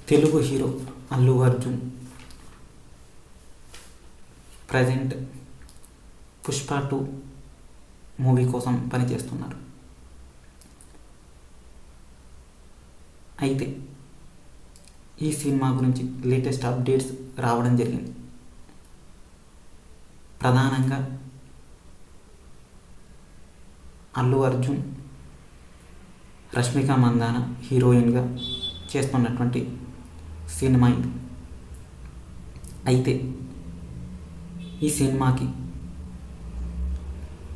Telugu hero Allu Arjun present Pushpa 2 movie కోసం పనిచేస్తున్నారు. అయితే ఈ సినిమా గురించి లేటెస్ట్ అప్డేట్స్ రావడం జరిగింది. ప్రధానంగా అల్లు అర్జున్ రష్మిక మందాన హీరోయిన్గా చేస్తున్నటువంటి సినిమా ఇది. అయితే ఈ సినిమాకి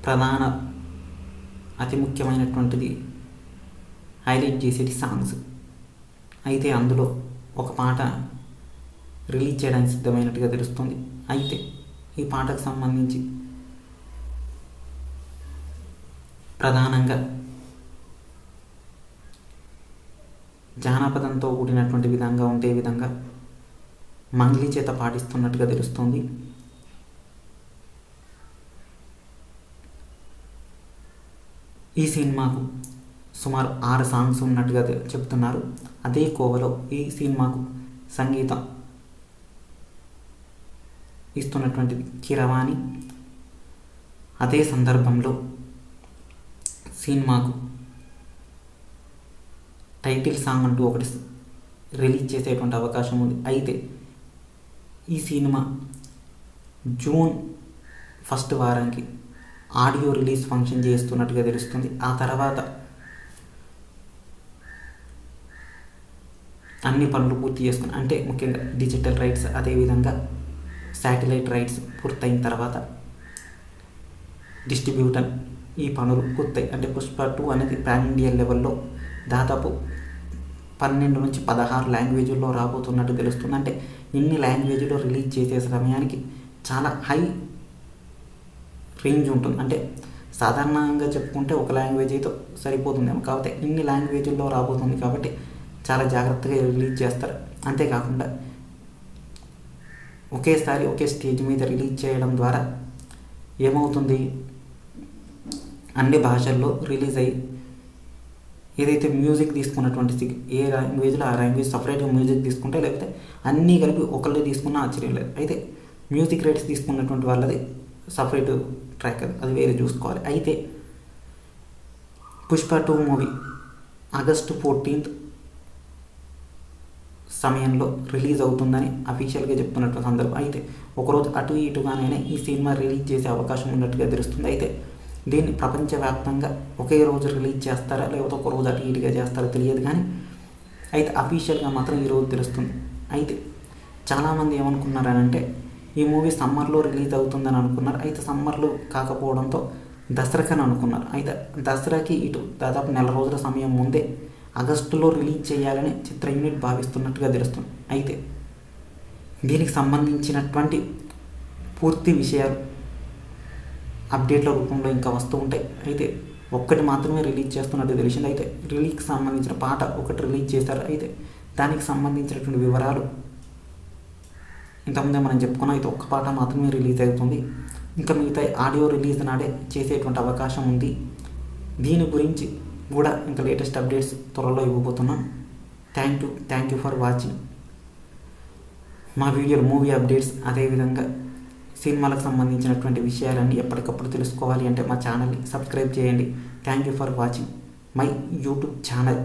ప్రధాన అతి ముఖ్యమైనటువంటిది హైలైట్ చేసేటి సాంగ్స్. అయితే అందులో ఒక పాట రిలీజ్ చేయడానికి సిద్ధమైనట్టుగా తెలుస్తుంది. అయితే ఈ పాటకు సంబంధించి ప్రధానంగా జానపదంతో కూడినటువంటి విధంగా ఉండే విధంగా మంగ్లీ చేత పాటిస్తున్నట్టుగా తెలుస్తుంది. ఈ సినిమాకు సుమారు 6 సాంగ్స్ ఉన్నట్టుగా చెప్తున్నారు. అదే కోవలో ఈ సినిమాకు సంగీతం ఇస్తున్నటువంటిది కీరవాణి. అదే సందర్భంలో సినిమాకు టైటిల్ సాంగ్ అంటూ ఒకటి రిలీజ్ చేసేటువంటి అవకాశం ఉంది. అయితే ఈ సినిమా జూన్ 1 వారానికి ఆడియో రిలీజ్ ఫంక్షన్ చేస్తున్నట్టుగా తెలుస్తుంది. ఆ తర్వాత అన్ని పనులు పూర్తి చేసుకుని, అంటే ముఖ్యంగా డిజిటల్ రైట్స్ అదేవిధంగా శాటిలైట్ రైట్స్ పూర్తయిన తర్వాత డిస్ట్రిబ్యూటర్ ఈ పనులు పూర్తయి, అంటే పుష్ప 2 అనేది పాన్ ఇండియా లెవెల్లో దాదాపు 12 నుంచి 16 లాంగ్వేజ్ల్లో రాబోతున్నట్టు తెలుస్తుంది. అంటే ఇన్ని లాంగ్వేజ్లో రిలీజ్ చేసే సమయానికి చాలా హై రేంజ్ ఉంటుంది. అంటే సాధారణంగా చెప్పుకుంటే ఒక లాంగ్వేజ్ అయితే సరిపోతుందేమో, కాకపోతే ఇన్ని లాంగ్వేజ్ల్లో రాబోతుంది కాబట్టి చాలా జాగ్రత్తగా రిలీజ్ చేస్తారు. అంతేకాకుండా ఒకేసారి ఒకే స్టేజ్ మీద రిలీజ్ చేయడం ద్వారా ఏమవుతుంది, అన్ని భాషల్లో రిలీజ్ అయ్యి ఏదైతే మ్యూజిక్ తీసుకున్నటువంటి ఏ లాంగ్వేజ్లో ఆ లాంగ్వేజ్ సపరేట్గా మ్యూజిక్ తీసుకుంటే, లేకపోతే అన్నీ కలిపి ఒకళ్ళే తీసుకున్నా ఆశ్చర్యం లేదు. అయితే మ్యూజిక్ రైట్స్ తీసుకున్నటువంటి వాళ్ళది సపరేట్ ట్రాక్, అది వేరే చూసుకోవాలి. అయితే పుష్ప 2 మూవీ ఆగస్టు 14 సమయంలో రిలీజ్ అవుతుందని అఫీషియల్గా చెప్తున్నట్టు సందర్భం. అయితే ఒకరోజు అటు ఇటుగానే ఈ సినిమా రిలీజ్ చేసే అవకాశం ఉన్నట్టుగా తెలుస్తుంది. అయితే దీన్ని ప్రపంచవ్యాప్తంగా ఒకే రోజు రిలీజ్ చేస్తారా లేకపోతే ఒక రోజు అటు ఇటుగా చేస్తారో తెలియదు, కానీ అయితే అఫీషియల్గా మాత్రం ఈరోజు తెలుస్తుంది. అయితే చాలామంది ఏమనుకున్నారనంటే ఈ మూవీ సమ్మర్లో రిలీజ్ అవుతుందని అనుకున్నారు. అయితే సమ్మర్లో కాకపోవడంతో దసరాకని అనుకున్నారు. అయితే దసరాకి ఇటు దాదాపు 1 రోజుల సమయం ముందే ఆగస్టులో రిలీజ్ చేయాలని చిత్ర యూనిట్ భావిస్తున్నట్టుగా తెలుస్తుంది. అయితే దీనికి సంబంధించినటువంటి పూర్తి విషయాలు అప్డేట్ల రూపంలో ఇంకా వస్తూ ఉంటాయి. అయితే ఒక్కటి మాత్రమే రిలీజ్ చేస్తున్నట్టు తెలిసింది. అయితే రిలీజ్కి సంబంధించిన పాట ఒకటి రిలీజ్ చేశారు. అయితే దానికి సంబంధించినటువంటి వివరాలు ఇంతకుముందే మనం చెప్పుకున్నాం. అయితే ఒక్క పాట మాత్రమే రిలీజ్ అవుతుంది. ఇంకా మిగతా ఆడియో రిలీజ్ నాడే చేసేటువంటి అవకాశం ఉంది. దీని గురించి కూడా ఇంకా లేటెస్ట్ అప్డేట్స్ త్వరలో ఇవ్వబోతున్నాం. థ్యాంక్ యూ ఫర్ వాచింగ్ మా వీడియోలు, మూవీ అప్డేట్స్, అదేవిధంగా సినిమాలకు సంబంధించినటువంటి విషయాలన్నీ ఎప్పటికప్పుడు తెలుసుకోవాలి అంటే మా ఛానల్ని సబ్స్క్రైబ్ చేయండి. Thank you for watching my YouTube channel.